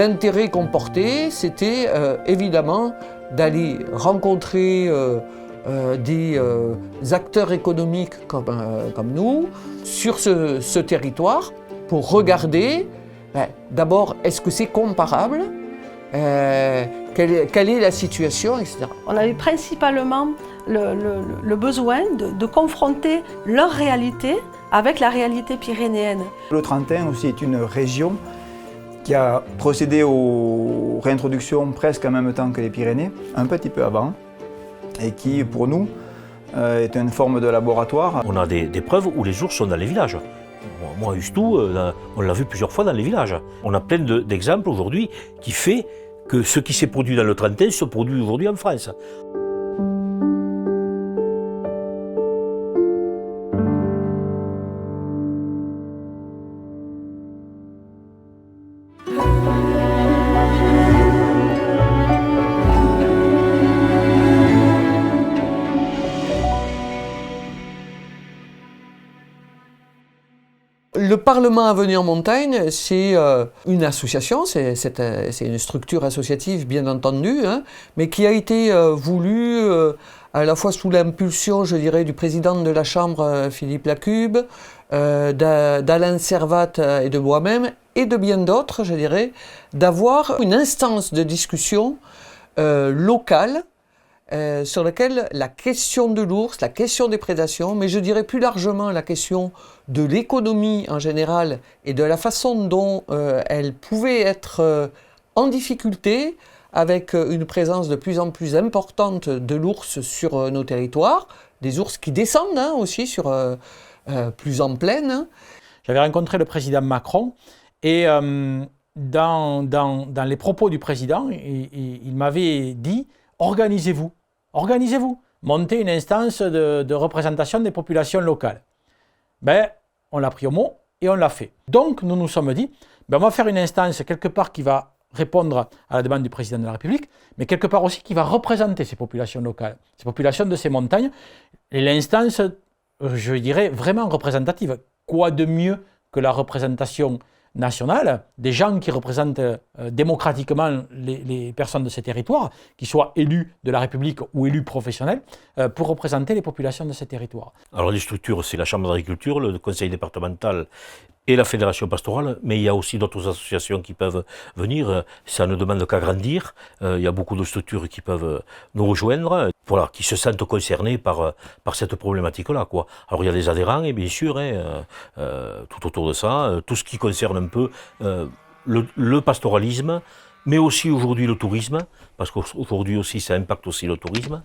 l'intérêt qu'on portait, c'était évidemment d'aller rencontrer des acteurs économiques comme nous sur ce territoire pour regarder d'abord est-ce que c'est comparable, quelle est la situation, etc. On a eu principalement le besoin de confronter leur réalité avec la réalité pyrénéenne. Le Trentin aussi est une région qui a procédé aux réintroductions presque en même temps que les Pyrénées, un petit peu avant, et qui, pour nous, est une forme de laboratoire. On a des preuves où les ours sont dans les villages. Moi, Ustou, on l'a vu plusieurs fois dans les villages. On a plein d'exemples aujourd'hui qui fait que ce qui s'est produit dans le Trentin se produit aujourd'hui en France. Le Parlement Avenir Montagne, c'est une association, c'est une structure associative bien entendu, hein, mais qui a été voulue à la fois sous l'impulsion, je dirais, du président de la Chambre, Philippe Lacube, d'Alain Servat et de moi-même, et de bien d'autres, je dirais, d'avoir une instance de discussion locale sur laquelle la question de l'ours, la question des prédations, mais je dirais plus largement la question de l'économie en général et de la façon dont elle pouvait être en difficulté avec une présence de plus en plus importante de l'ours sur nos territoires, des ours qui descendent hein, aussi sur plus en plaine. Hein. J'avais rencontré le président Macron et dans les propos du président, il m'avait dit « organisez-vous ». Organisez-vous, montez une instance de représentation des populations locales. Ben, on l'a pris au mot et on l'a fait. Donc, nous nous sommes dit, ben, on va faire une instance quelque part qui va répondre à la demande du président de la République, mais quelque part aussi qui va représenter ces populations locales, ces populations de ces montagnes, et l'instance, je dirais, vraiment représentative. Quoi de mieux que la représentation nationale, des gens qui représentent démocratiquement les personnes de ces territoires, qui soient élus de la République ou élus professionnels, pour représenter les populations de ces territoires. Alors les structures, c'est la Chambre d'agriculture, le conseil départemental et la fédération pastorale, mais il y a aussi d'autres associations qui peuvent venir, ça ne demande qu'à grandir, il y a beaucoup de structures qui peuvent nous rejoindre, voilà, qui se sentent concernées par cette problématique-là, quoi. Alors il y a des adhérents, et bien sûr, hein, tout autour de ça, tout ce qui concerne un peu le pastoralisme, mais aussi aujourd'hui le tourisme, parce qu'aujourd'hui aussi ça impacte aussi le tourisme.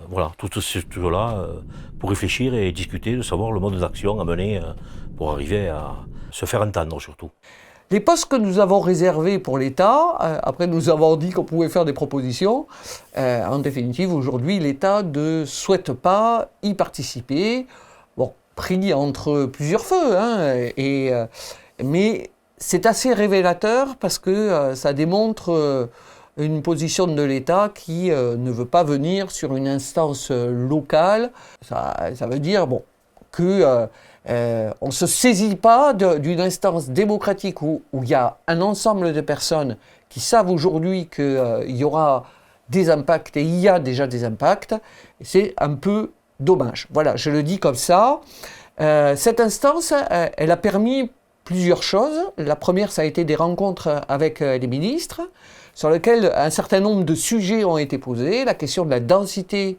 Voilà, toutes ces structures-là pour réfléchir et discuter, de savoir le mode d'action à mener pour arriver à se faire entendre surtout. Les postes que nous avons réservés pour l'État, après nous avons dit qu'on pouvait faire des propositions, en définitive aujourd'hui l'État ne souhaite pas y participer, bon, pris entre plusieurs feux, hein, mais c'est assez révélateur parce que ça démontre une position de l'État qui ne veut pas venir sur une instance locale. Ça veut dire bon, que on ne se saisit pas d'une instance démocratique où il y a un ensemble de personnes qui savent aujourd'hui qu'il y aura des impacts et il y a déjà des impacts. C'est un peu dommage. Voilà, je le dis comme ça. Cette instance, elle a permis plusieurs choses. La première, ça a été des rencontres avec les ministres, sur lesquelles un certain nombre de sujets ont été posés. La question de la densité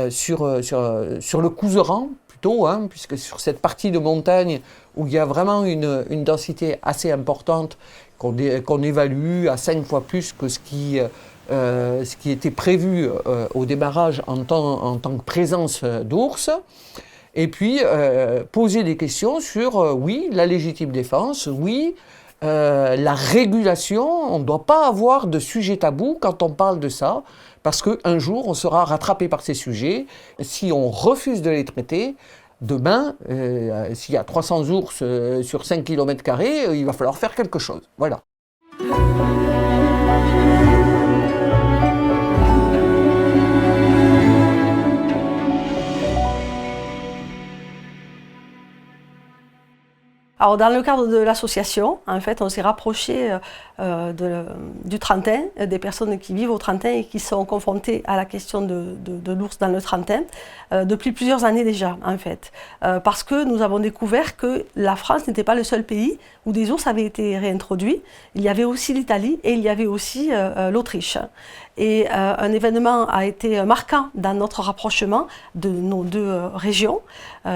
sur le Couserans, plutôt, hein, puisque sur cette partie de montagne où il y a vraiment une densité assez importante, qu'on évalue à 5 fois plus que ce qui était prévu au démarrage en tant que présence d'ours. Et puis, poser des questions sur, oui, la légitime défense, oui, la régulation. On ne doit pas avoir de sujet tabou quand on parle de ça, parce qu'un jour, on sera rattrapé par ces sujets. Si on refuse de les traiter, demain, s'il y a 300 ours sur 5 km², il va falloir faire quelque chose. Voilà. Alors, dans le cadre de l'association, en fait, on s'est rapproché du Trentin, des personnes qui vivent au Trentin et qui sont confrontées à la question de l'ours dans le Trentin depuis plusieurs années déjà, en fait. Parce que nous avons découvert que la France n'était pas le seul pays où des ours avaient été réintroduits. Il y avait aussi l'Italie et il y avait aussi l'Autriche. Et un événement a été marquant dans notre rapprochement de nos deux régions,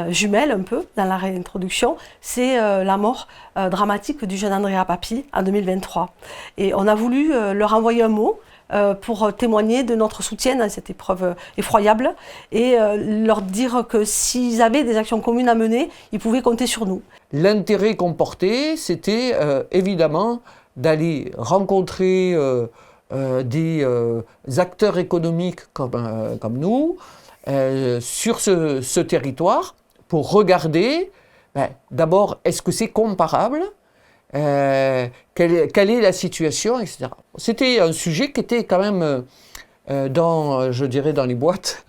jumelles un peu, dans la réintroduction, c'est la mort dramatique du jeune Andrea Papi en 2023. Et on a voulu leur envoyer un mot pour témoigner de notre soutien dans cette épreuve effroyable et leur dire que s'ils avaient des actions communes à mener, ils pouvaient compter sur nous. L'intérêt qu'on portait, c'était évidemment d'aller rencontrer des acteurs économiques comme nous sur ce territoire pour regarder, d'abord, est-ce que c'est comparable, quelle est la situation, etc. C'était un sujet qui était quand même je dirais, dans les boîtes,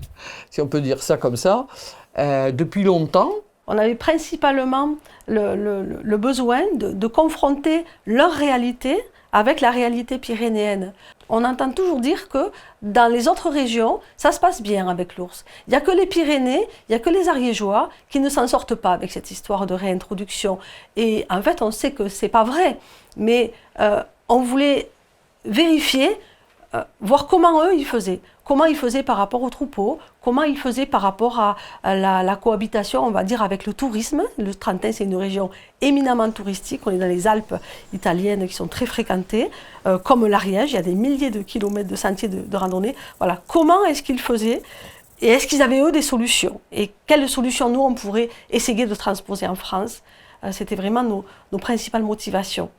si on peut dire ça comme ça, depuis longtemps. On avait principalement le besoin de confronter leur réalité avec la réalité pyrénéenne. On entend toujours dire que dans les autres régions, ça se passe bien avec l'ours. Il n'y a que les Pyrénées, il n'y a que les Ariégeois qui ne s'en sortent pas avec cette histoire de réintroduction. Et en fait, on sait que ce n'est pas vrai, mais on voulait vérifier, voir comment eux, ils faisaient. Comment ils faisaient par rapport aux troupeaux, comment ils faisaient par rapport à la cohabitation, on va dire, avec le tourisme. Le Trentin, c'est une région éminemment touristique. On est dans les Alpes italiennes qui sont très fréquentées, comme l'Ariège. Il y a des milliers de kilomètres de sentiers de randonnée. Voilà. Comment est-ce qu'ils faisaient et est-ce qu'ils avaient, eux, des solutions? Et quelles solutions, nous, on pourrait essayer de transposer en France? C'était vraiment nos principales motivations.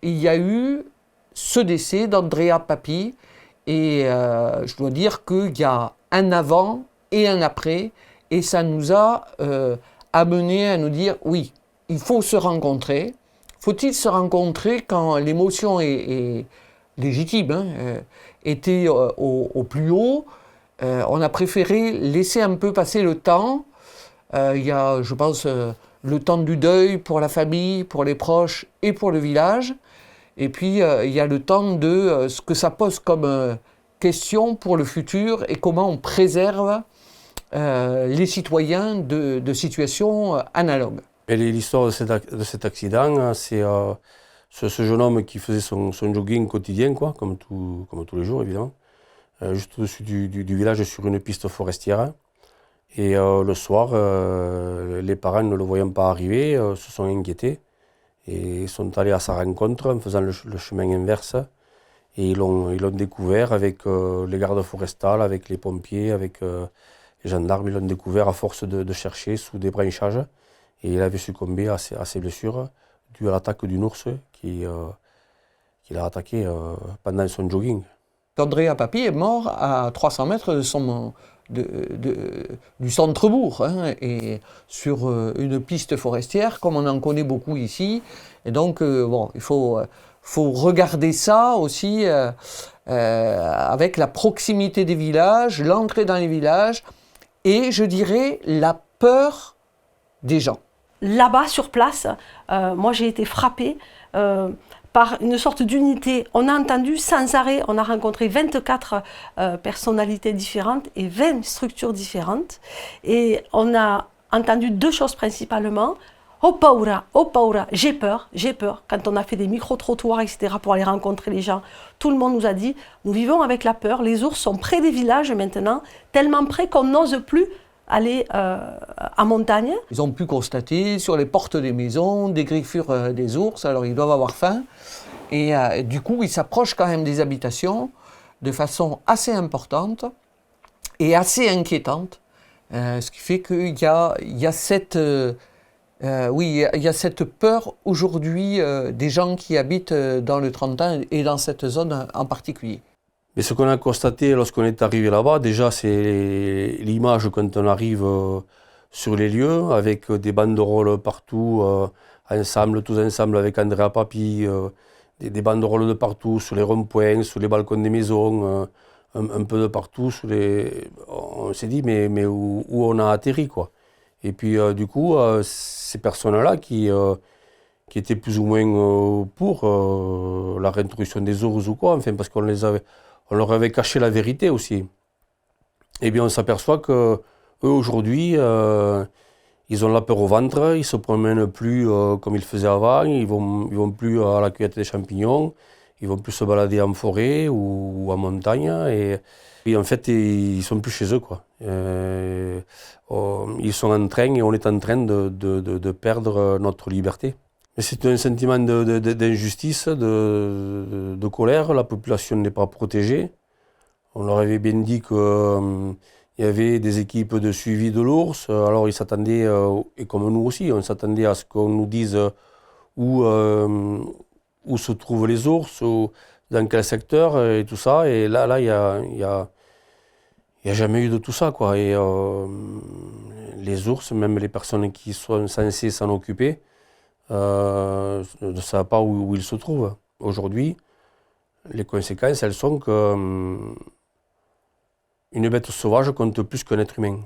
Il y a eu ce décès d'Andrea Papi et je dois dire qu'il y a un avant et un après et ça nous a amené à nous dire oui, il faut se rencontrer. Faut-il se rencontrer quand l'émotion est légitime, était au plus haut. On a préféré laisser un peu passer le temps. Il y a, je pense, le temps du deuil pour la famille, pour les proches et pour le village. Et puis, il y a le temps de ce que ça pose comme question pour le futur et comment on préserve les citoyens de situations analogues. Et l'histoire de cet accident, c'est ce jeune homme qui faisait son jogging quotidien, quoi, comme tous les jours, évidemment, juste au-dessus du village sur une piste forestière. Et le soir, les parents, ne le voyant pas arriver, se sont inquiétés et sont allés à sa rencontre en faisant le chemin inverse. Et ils l'ont découvert avec les gardes forestales, avec les pompiers, avec les gendarmes. Ils l'ont découvert à force de chercher sous des branchages. Et il avait succombé à ses blessures dues à l'attaque d'une ours qui l'a attaqué pendant son jogging. Andrea Papi est mort à 300 mètres du centre-bourg, et sur une piste forestière, comme on en connaît beaucoup ici. Et donc, il faut regarder ça aussi avec la proximité des villages, l'entrée dans les villages, et je dirais la peur des gens. Là-bas, sur place, moi j'ai été frappée par une sorte d'unité. On a entendu sans arrêt, on a rencontré 24 personnalités différentes et 20 structures différentes. Et on a entendu deux choses principalement. Oh paura, j'ai peur. Quand on a fait des micro-trottoirs, etc., pour aller rencontrer les gens, tout le monde nous a dit, nous vivons avec la peur, les ours sont près des villages maintenant, tellement près qu'on n'ose plus aller en montagne. Ils ont pu constater sur les portes des maisons des griffures des ours, alors ils doivent avoir faim. Et du coup, ils s'approchent quand même des habitations de façon assez importante et assez inquiétante. Ce qui fait qu'il y a cette... il y a cette peur aujourd'hui des gens qui habitent dans le Trentin et dans cette zone en particulier. Mais ce qu'on a constaté lorsqu'on est arrivé là-bas, déjà, c'est l'image quand on arrive sur les lieux, avec des banderoles partout, tous ensemble, avec Andrea Papi, des banderoles de partout, sur les ronds-points, sur les balcons des maisons, un peu de partout. On s'est dit, mais où on a atterri, quoi. Et puis, du coup, ces personnes-là qui étaient plus ou moins pour la réintroduction des ours ou quoi, enfin, parce qu'on leur avait caché la vérité aussi. Eh bien, on s'aperçoit que eux aujourd'hui, ils ont la peur au ventre, ils ne se promènent plus comme ils faisaient avant, ils vont plus à la cueillette des champignons, ils vont plus se balader en forêt ou en montagne. Et en fait, ils ne sont plus chez eux, quoi. Ils sont en train, et on est en train de perdre notre liberté. Mais c'est un sentiment d'injustice, de colère. La population n'est pas protégée. On leur avait bien dit qu'il y avait des équipes de suivi de l'ours. Alors ils s'attendaient, et comme nous aussi, on s'attendait à ce qu'on nous dise où se trouvent les ours, dans quel secteur et tout ça. Et là, il y a jamais eu de tout ça, quoi. Et les ours, même les personnes qui sont censées s'en occuper, ne savent pas où ils se trouvent. Aujourd'hui, les conséquences, elles sont que une bête sauvage compte plus qu'un être humain.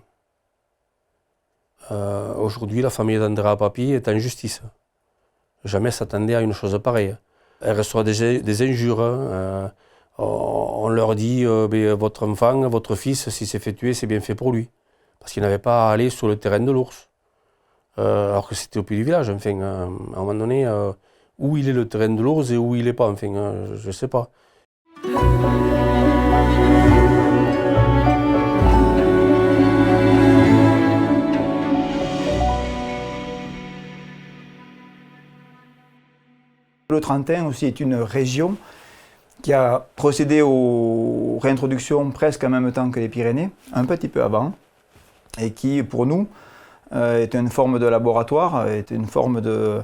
Aujourd'hui, la famille d'Andrea Papi est en justice. Jamais s'attendait à une chose pareille. Elle reçoit des injures. On leur dit votre enfant, votre fils, s'il s'est fait tuer, c'est bien fait pour lui. Parce qu'il n'avait pas à aller sur le terrain de l'ours. Alors que c'était au pied du village. Enfin, à un moment donné, où il est le terrain de l'ours et où il n'est pas, enfin, je ne sais pas. Le Trentin aussi est une région qui a procédé aux réintroductions presque en même temps que les Pyrénées, un petit peu avant, et qui, pour nous, est une forme de laboratoire, est une forme de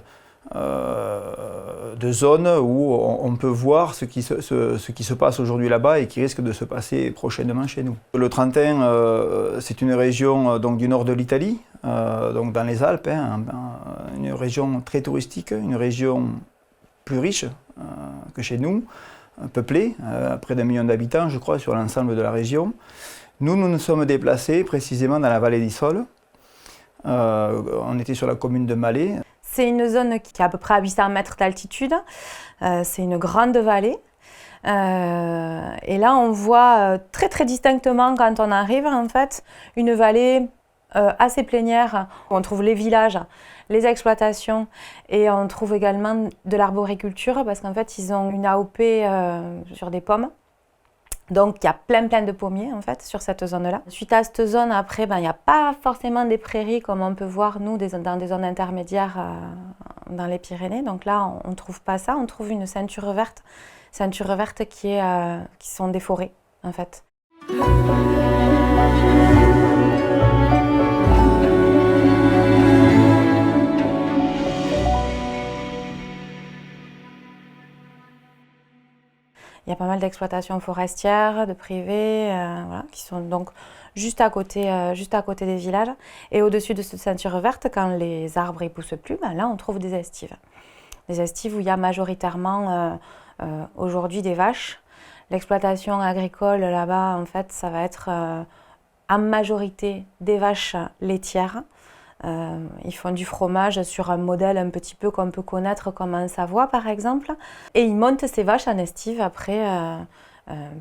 zone où on peut voir ce qui se passe aujourd'hui là-bas et qui risque de se passer prochainement chez nous. Le Trentin, c'est une région donc, du nord de l'Italie, donc dans les Alpes, une région très touristique, une région plus riche que chez nous, peuplée, près d'1 million d'habitants, je crois, sur l'ensemble de la région. Nous nous sommes déplacés précisément dans la vallée d'Issole. On était sur la commune de Malais. C'est une zone qui est à peu près à 800 mètres d'altitude. C'est une grande vallée. Et là, on voit très très distinctement quand on arrive, en fait, une vallée assez plénière. On trouve les villages, les exploitations et on trouve également de l'arboriculture parce qu'en fait, ils ont une AOP sur des pommes. Donc, il y a plein de pommiers, en fait, sur cette zone-là. Suite à cette zone, après, il n'y a pas forcément des prairies comme on peut voir, nous, dans des zones intermédiaires dans les Pyrénées. Donc là, on ne trouve pas ça. On trouve une ceinture verte qui sont des forêts, en fait. Il y a pas mal d'exploitations forestières, de privées, voilà, qui sont donc juste à côté des villages. Et au-dessus de cette ceinture verte, quand les arbres ne poussent plus, là on trouve des estives. Des estives où il y a majoritairement aujourd'hui des vaches. L'exploitation agricole là-bas, en fait, ça va être en majorité des vaches laitières. Ils font du fromage sur un modèle un petit peu qu'on peut connaître comme en Savoie par exemple. Et ils montent ces vaches en estive après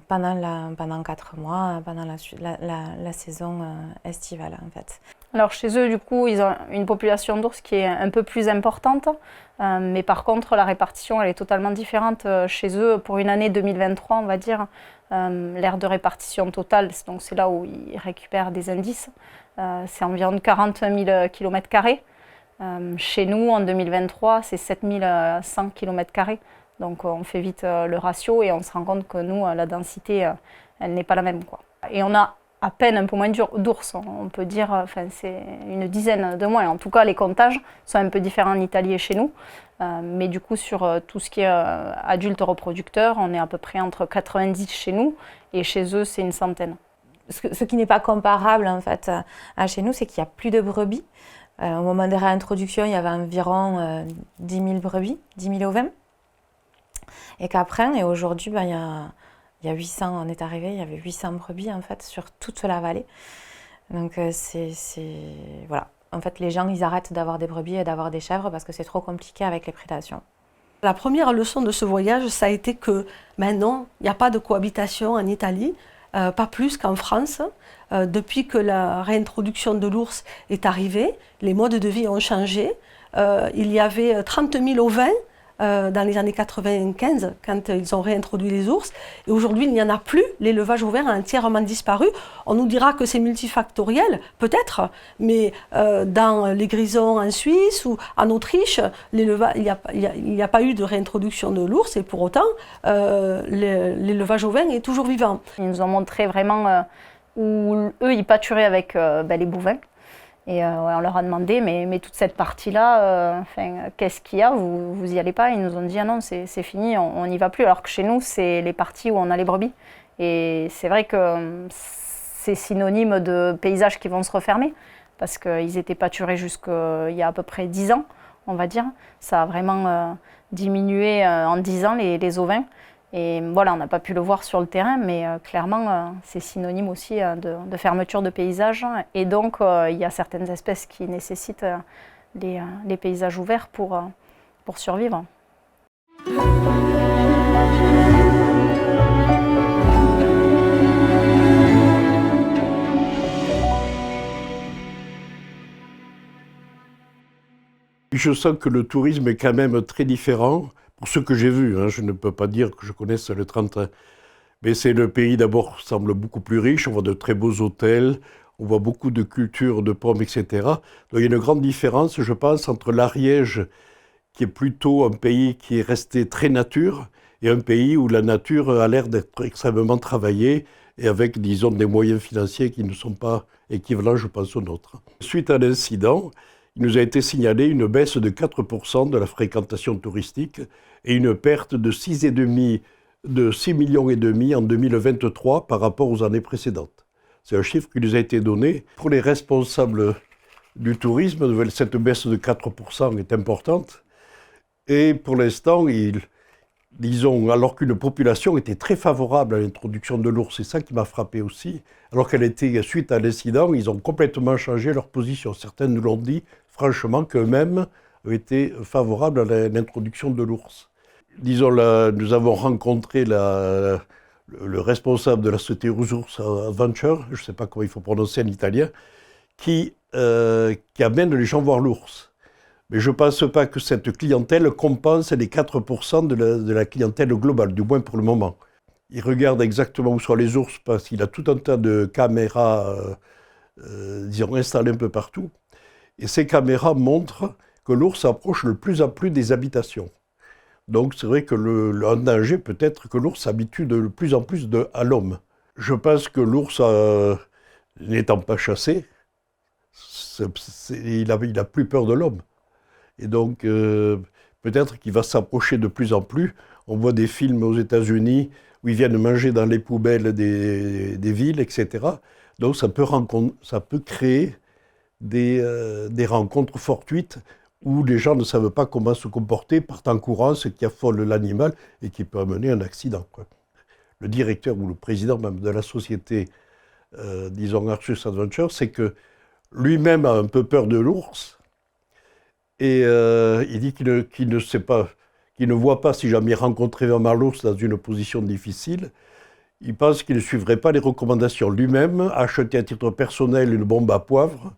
pendant 4 mois, pendant la saison estivale en fait. Alors chez eux du coup ils ont une population d'ours qui est un peu plus importante, mais par contre la répartition elle est totalement différente chez eux. Pour une année 2023 on va dire, l'aire de répartition totale, donc c'est là où ils récupèrent des indices. C'est environ 40 000 km². Chez nous, en 2023, c'est 7100 km². Donc on fait vite le ratio et on se rend compte que nous, la densité, elle n'est pas la même, quoi. Et on a à peine un peu moins d'ours, on peut dire, c'est une dizaine de moins. En tout cas, les comptages sont un peu différents en Italie et chez nous. Mais du coup, sur tout ce qui est adulte reproducteur, on est à peu près entre 90 chez nous et chez eux, c'est une centaine. Ce qui n'est pas comparable en fait à chez nous, c'est qu'il n'y a plus de brebis. Au moment des réintroductions, il y avait environ 10 000 brebis, 10 000 ovins. et Caprin. Et aujourd'hui, il y a 800, on est arrivé, il y avait 800 brebis en fait sur toute la vallée. Donc voilà. En fait, les gens, ils arrêtent d'avoir des brebis et d'avoir des chèvres parce que c'est trop compliqué avec les prédations. La première leçon de ce voyage, ça a été que maintenant, il n'y a pas de cohabitation en Italie, pas plus qu'en France. Depuis que la réintroduction de l'ours est arrivée, les modes de vie ont changé. Il y avait 30 000 ovins dans les années 95, quand ils ont réintroduit les ours. Et aujourd'hui, il n'y en a plus. L'élevage ovin a entièrement disparu. On nous dira que c'est multifactoriel, peut-être, mais dans les Grisons en Suisse ou en Autriche, il n'y a pas eu de réintroduction de l'ours et pour autant, l'élevage ovin est toujours vivant. Ils nous ont montré vraiment où eux, ils pâturaient avec les bovins. Et on leur a demandé, mais toute cette partie-là, qu'est-ce qu'il y a, vous y allez pas? Ils nous ont dit, ah non, c'est fini, on n'y va plus. Alors que chez nous, c'est les parties où on a les brebis. Et c'est vrai que c'est synonyme de paysages qui vont se refermer, parce qu'ils étaient pâturés jusqu'il y a à peu près 10 ans, on va dire. Ça a vraiment diminué en 10 ans, les ovins. Et voilà, on n'a pas pu le voir sur le terrain, mais clairement, c'est synonyme aussi de fermeture de paysages. Et donc, il y a certaines espèces qui nécessitent les paysages ouverts pour survivre. Je sens que le tourisme est quand même très différent. Pour ce que j'ai vu, je ne peux pas dire que je connaisse le Trentin, mais c'est le pays d'abord semble beaucoup plus riche, on voit de très beaux hôtels, on voit beaucoup de cultures, de pommes, etc. Donc il y a une grande différence, je pense, entre l'Ariège, qui est plutôt un pays qui est resté très nature, et un pays où la nature a l'air d'être extrêmement travaillée, et avec, disons, des moyens financiers qui ne sont pas équivalents, je pense, aux nôtres. Suite à l'incident, il nous a été signalé une baisse de 4% de la fréquentation touristique et une perte de 6,5 millions en 2023 par rapport aux années précédentes. C'est un chiffre qui nous a été donné. Pour les responsables du tourisme, cette baisse de 4% est importante. Et pour l'instant, disons, alors qu'une population était très favorable à l'introduction de l'ours, c'est ça qui m'a frappé aussi, alors qu'elle était suite à l'incident, ils ont complètement changé leur position. Certains nous l'ont dit, franchement, qu'eux-mêmes étaient favorables à l'introduction de l'ours. Disons, nous avons rencontré le responsable de la société Ours Adventure, je ne sais pas comment il faut prononcer en italien, qui amène les gens voir l'ours. Mais je ne pense pas que cette clientèle compense les 4% de la clientèle globale, du moins pour le moment. Il regarde exactement où sont les ours parce qu'il a tout un tas de caméras disons, installées un peu partout. Et ces caméras montrent que l'ours approche de plus en plus des habitations. Donc c'est vrai que un danger peut être que l'ours s'habitue de plus en plus à l'homme. Je pense que l'ours, n'étant pas chassé, il a plus peur de l'homme. Et donc peut-être qu'il va s'approcher de plus en plus. On voit des films aux États-Unis où ils viennent manger dans les poubelles des villes, etc. Donc ça peut créer des rencontres fortuites où les gens ne savent pas comment se comporter, partent en courant, ce qui affole l'animal et qui peut amener un accident, quoi. Le directeur ou le président même de la société, disons Arcus Adventure, c'est que lui-même a un peu peur de l'ours et il dit qu'il ne sait pas, qu'il ne voit pas si jamais rencontrer vraiment l'ours dans une position difficile. Il pense qu'il ne suivrait pas les recommandations. Lui-même a acheté à titre personnel une bombe à poivre,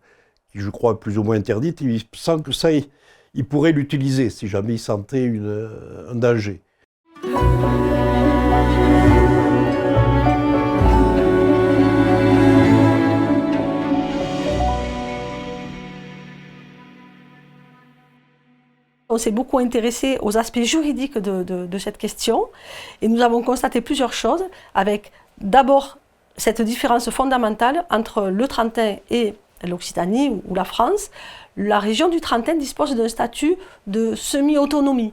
qui je crois est plus ou moins interdite. Il sent que ça, il pourrait l'utiliser si jamais il sentait un danger. On s'est beaucoup intéressé aux aspects juridiques de cette question et nous avons constaté plusieurs choses avec d'abord cette différence fondamentale entre le Trentin et l'Occitanie ou la France. La région du Trentin dispose d'un statut de semi-autonomie,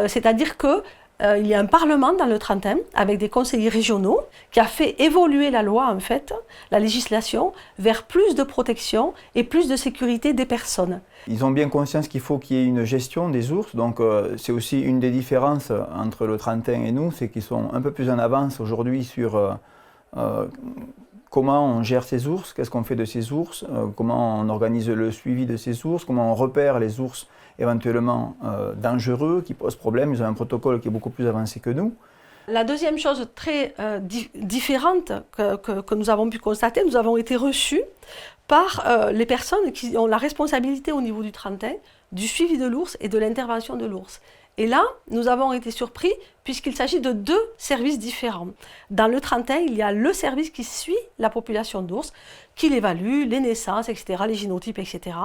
c'est-à-dire que il y a un parlement dans le Trentin avec des conseillers régionaux qui a fait évoluer la loi, en fait, la législation, vers plus de protection et plus de sécurité des personnes. Ils ont bien conscience qu'il faut qu'il y ait une gestion des ours, donc c'est aussi une des différences entre le Trentin et nous, c'est qu'ils sont un peu plus en avance aujourd'hui sur comment on gère ces ours, qu'est-ce qu'on fait de ces ours, comment on organise le suivi de ces ours, comment on repère les ours éventuellement dangereux, qui posent problème. Ils ont un protocole qui est beaucoup plus avancé que nous. La deuxième chose très différente que nous avons pu constater, nous avons été reçus par les personnes qui ont la responsabilité au niveau du Trentin du suivi de l'ours et de l'intervention de l'ours. Et là, nous avons été surpris puisqu'il s'agit de deux services différents. Dans le Trentin, il y a le service qui suit la population d'ours, qui l'évalue, les naissances, etc., les génotypes, etc.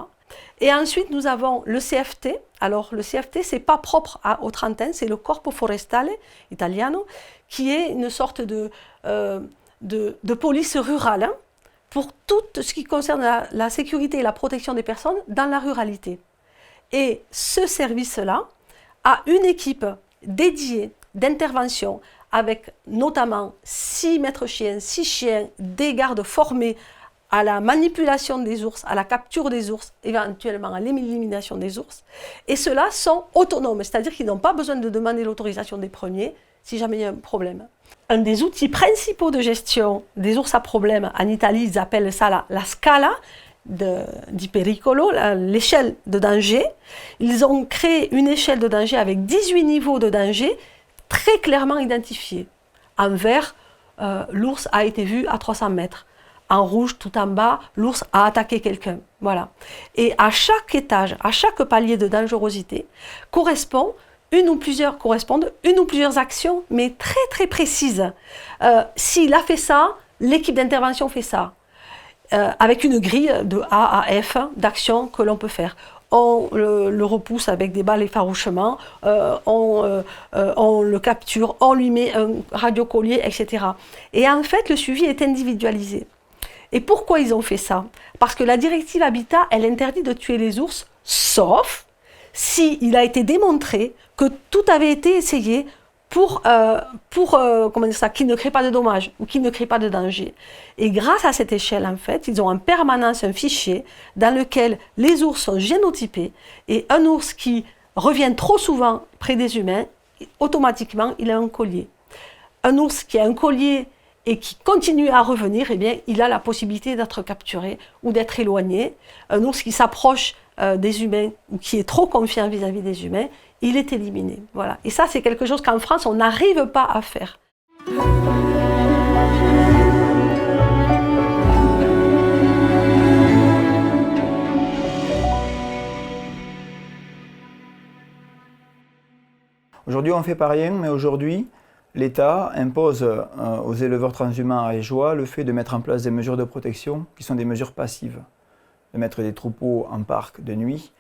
Et ensuite, nous avons le CFT. Alors, le CFT, ce n'est pas propre au Trentin, c'est le Corpo Forestale Italiano, qui est une sorte de police rurale pour tout ce qui concerne la sécurité et la protection des personnes dans la ruralité. Et ce service-là a une équipe dédiée d'intervention avec notamment 6 maîtres chiens, 6 chiens, des gardes formés à la manipulation des ours, à la capture des ours, éventuellement à l'élimination des ours. Et ceux-là sont autonomes, c'est-à-dire qu'ils n'ont pas besoin de demander l'autorisation des premiers si jamais il y a un problème. Un des outils principaux de gestion des ours à problème, en Italie, ils appellent ça la scala di pericolo, l'échelle de danger. Ils ont créé une échelle de danger avec 18 niveaux de danger très clairement identifiés. En vert, l'ours a été vu à 300 mètres. En rouge, tout en bas, l'ours a attaqué quelqu'un. Voilà. Et à chaque étage, à chaque palier de dangerosité, correspondent une ou plusieurs actions, mais très très précises. S'il a fait ça, l'équipe d'intervention fait ça. Avec une grille de A à F d'actions que l'on peut faire. On le repousse avec des balles effarouchement, on le capture, on lui met un radiocollier, etc. Et en fait, le suivi est individualisé. Et pourquoi ils ont fait ça? Parce que la directive Habitat, elle interdit de tuer les ours, sauf s'il a été démontré que tout avait été essayé pour qu'ils ne créent pas de dommages ou qu'ils ne créent pas de danger. Et grâce à cette échelle, en fait, ils ont en permanence un fichier dans lequel les ours sont génotypés et un ours qui revient trop souvent près des humains, automatiquement, il a un collier. Un ours qui a un collier et qui continue à revenir, eh bien, il a la possibilité d'être capturé ou d'être éloigné. Un ours qui s'approche des humains ou qui est trop confiant vis-à-vis des humains, il est éliminé. Voilà. Et ça, c'est quelque chose qu'en France, on n'arrive pas à faire. Aujourd'hui, on ne fait pas rien, mais aujourd'hui, l'État impose aux éleveurs transhumants ariégeois le fait de mettre en place des mesures de protection qui sont des mesures passives. De mettre des troupeaux en parc de nuit,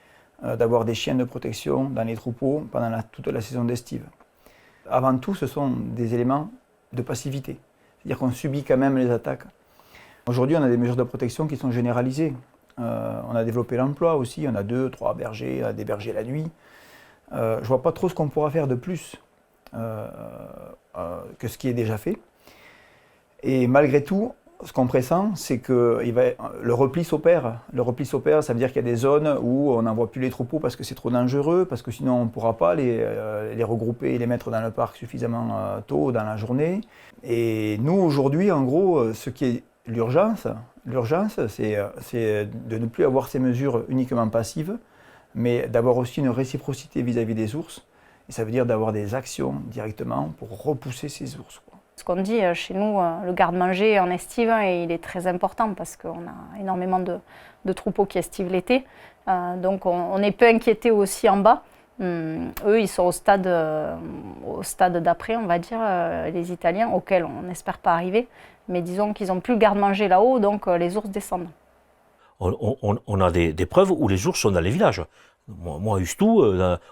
d'avoir des chiens de protection dans les troupeaux pendant toute la saison d'estive. Avant tout, ce sont des éléments de passivité, c'est-à-dire qu'on subit quand même les attaques. Aujourd'hui, on a des mesures de protection qui sont généralisées. On a développé l'emploi aussi, on a 2, 3 bergers, des bergers la nuit. Je ne vois pas trop ce qu'on pourra faire de plus que ce qui est déjà fait. Et malgré tout, ce qu'on pressent, c'est que le repli s'opère. Le repli s'opère, ça veut dire qu'il y a des zones où on n'envoie plus les troupeaux parce que c'est trop dangereux, parce que sinon on ne pourra pas les regrouper et les mettre dans le parc suffisamment tôt dans la journée. Et nous, aujourd'hui, en gros, ce qui est l'urgence, c'est de ne plus avoir ces mesures uniquement passives, mais d'avoir aussi une réciprocité vis-à-vis des ours. Et ça veut dire d'avoir des actions directement pour repousser ces ours, quoi. Ce qu'on dit chez nous, le garde-manger en estive, et il est très important parce qu'on a énormément de troupeaux qui estivent l'été. Donc on est peu inquiété aussi en bas. Eux, ils sont au stade d'après, on va dire, les Italiens, auxquels on n'espère pas arriver. Mais disons qu'ils n'ont plus le garde-manger là-haut, donc les ours descendent. On a des preuves où les ours sont dans les villages. Moi, à Ustou,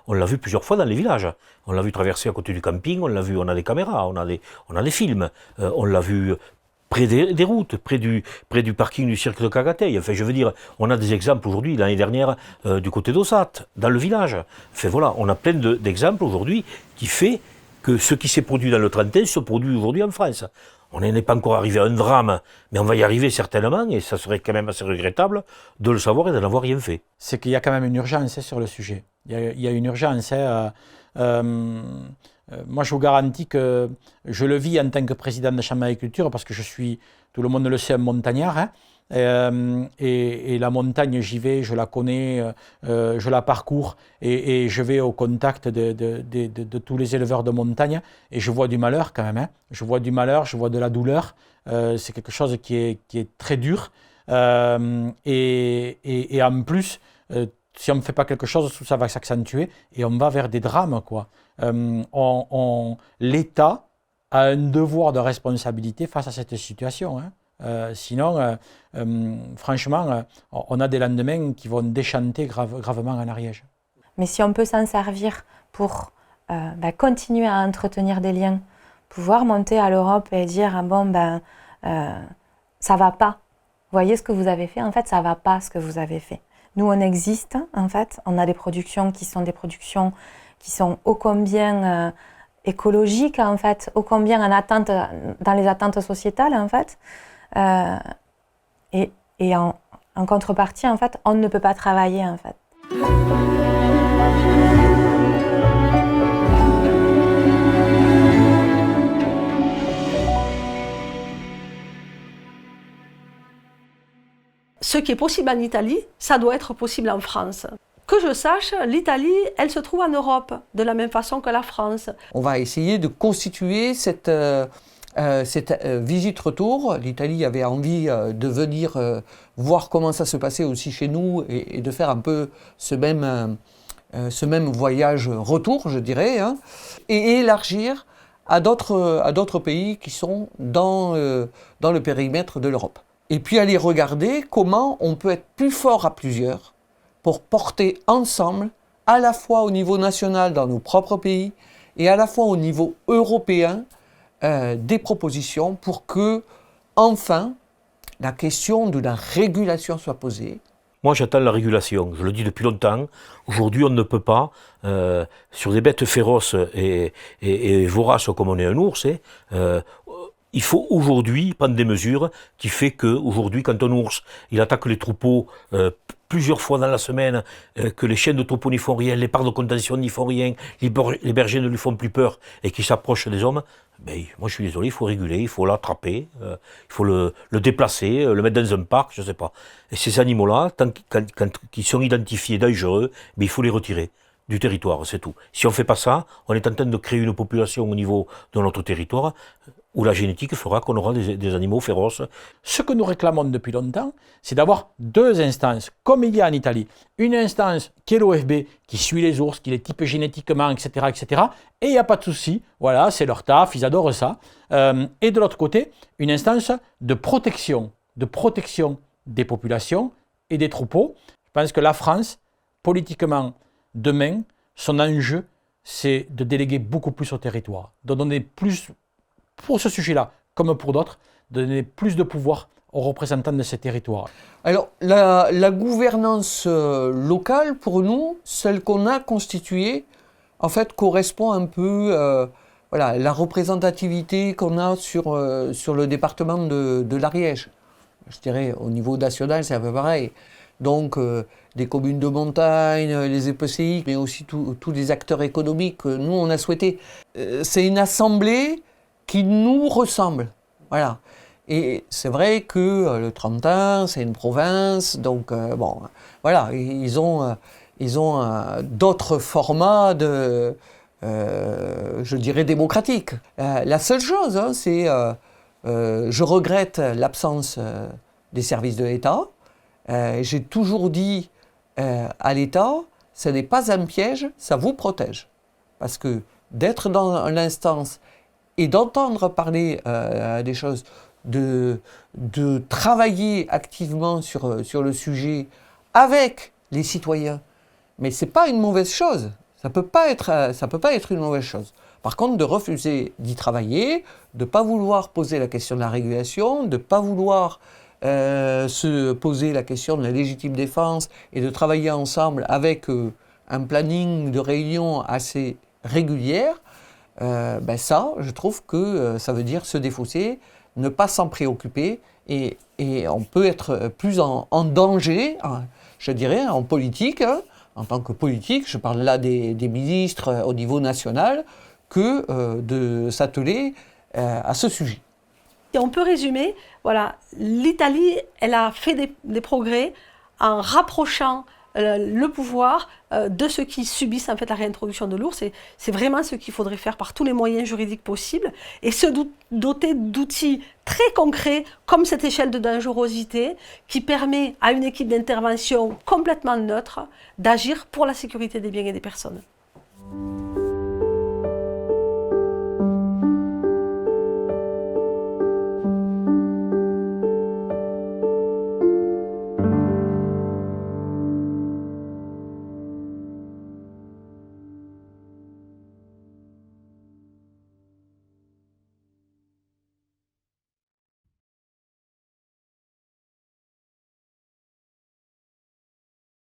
on l'a vu plusieurs fois dans les villages. On l'a vu traverser à côté du camping, on a des caméras, on a des films. On l'a vu près des routes, près du parking du cirque de Cagateil. Enfin, je veux dire, on a des exemples aujourd'hui, l'année dernière, du côté d'Ossat, dans le village. Enfin voilà, on a plein d'exemples aujourd'hui qui fait que ce qui s'est produit dans le 31 se produit aujourd'hui en France. On n'est pas encore arrivé à un drame, mais on va y arriver certainement, et ça serait quand même assez regrettable de le savoir et de n'avoir rien fait. C'est qu'il y a quand même une urgence sur le sujet. Il y a une urgence. Moi, je vous garantis que je le vis en tant que président de la Chambre d'agriculture, parce que je suis, tout le monde le sait, un montagnard. Hein. Et la montagne, j'y vais, je la connais, je la parcours et je vais au contact de tous les éleveurs de montagne et je vois du malheur quand même. Hein. Je vois du malheur, je vois de la douleur. C'est quelque chose qui est très dur. Et en plus, si on ne fait pas quelque chose, tout ça va s'accentuer et on va vers des drames, quoi. L'État a un devoir de responsabilité face à cette situation. Hein. Sinon, franchement, on a des lendemains qui vont déchanter gravement en Ariège. Mais si on peut s'en servir pour continuer à entretenir des liens, pouvoir monter à l'Europe et dire ça va pas. Vous voyez ce que vous avez fait, en fait, ça va pas ce que vous avez fait. Nous, on existe, en fait, on a des productions qui sont ô combien écologiques, en fait, ô combien dans les attentes sociétales, en fait. Et en contrepartie, en fait, on ne peut pas travailler, en fait. Ce qui est possible en Italie, ça doit être possible en France. Que je sache, l'Italie, elle se trouve en Europe, de la même façon que la France. On va essayer de constituer cette visite retour. L'Italie avait envie de venir voir comment ça se passait aussi chez nous et de faire un peu ce même voyage retour, je dirais, hein, et élargir à d'autres pays qui sont dans le périmètre de l'Europe. Et puis aller regarder comment on peut être plus fort à plusieurs pour porter ensemble, à la fois au niveau national dans nos propres pays et à la fois au niveau européen, des propositions pour que, enfin, la question de la régulation soit posée. Moi, j'attends la régulation. Je le dis depuis longtemps. Aujourd'hui, on ne peut pas, sur des bêtes féroces et voraces comme on est un ours, il faut aujourd'hui prendre des mesures qui fait qu'aujourd'hui, quand un ours il attaque les troupeaux plusieurs fois dans la semaine, que les chiens de troupeaux n'y font rien, les parcs de contention n'y font rien, les bergers ne lui font plus peur et qu'ils s'approchent des hommes, moi je suis désolé, il faut réguler, il faut l'attraper, il faut le déplacer, le mettre dans un parc, je ne sais pas. Et ces animaux-là, quand ils sont identifiés dangereux, il faut les retirer du territoire, c'est tout. Si on ne fait pas ça, on est en train de créer une population au niveau de notre territoire où la génétique fera qu'on aura des animaux féroces. Ce que nous réclamons depuis longtemps, c'est d'avoir deux instances, comme il y a en Italie. Une instance qui est l'OFB, qui suit les ours, qui les type génétiquement, etc., etc. Et il n'y a pas de souci, voilà, c'est leur taf, ils adorent ça. Et de l'autre côté, une instance de protection des populations et des troupeaux. Je pense que la France, politiquement, demain, son enjeu, c'est de déléguer beaucoup plus au territoire, de donner plus, pour ce sujet-là, comme pour d'autres, de donner plus de pouvoir aux représentants de ces territoires. Alors, la gouvernance locale, pour nous, celle qu'on a constituée, en fait, correspond un peu à la représentativité qu'on a sur le département de l'Ariège. Je dirais, au niveau national, c'est un peu pareil. Donc, des communes de montagne, les EPCI, mais aussi tous les acteurs économiques que nous, on a souhaité. C'est une assemblée qui nous ressemble. Voilà. Et c'est vrai que le Trentin, c'est une province, donc voilà, ils ont d'autres formats je dirais, démocratiques. La seule chose, hein, c'est, je regrette l'absence des services de l'État. J'ai toujours dit à l'État, ce n'est pas un piège, ça vous protège. Parce que d'être dans l'instance et d'entendre parler des choses, de travailler activement sur le sujet avec les citoyens, mais ce n'est pas une mauvaise chose. Ça peut pas être une mauvaise chose. Par contre, de refuser d'y travailler, de ne pas vouloir poser la question de la régulation, de ne pas vouloir se poser la question de la légitime défense et de travailler ensemble avec un planning de réunion assez régulière, ça, je trouve que ça veut dire se défausser, ne pas s'en préoccuper, et on peut être plus en danger, hein, je dirais, en politique, hein, en tant que politique, je parle là des ministres au niveau national, que de s'atteler à ce sujet. Et on peut résumer, voilà, l'Italie, elle a fait des progrès en rapprochant le pouvoir de ceux qui subissent en fait la réintroduction de l'ours. C'est vraiment ce qu'il faudrait faire par tous les moyens juridiques possibles et se doter d'outils très concrets comme cette échelle de dangerosité qui permet à une équipe d'intervention complètement neutre d'agir pour la sécurité des biens et des personnes.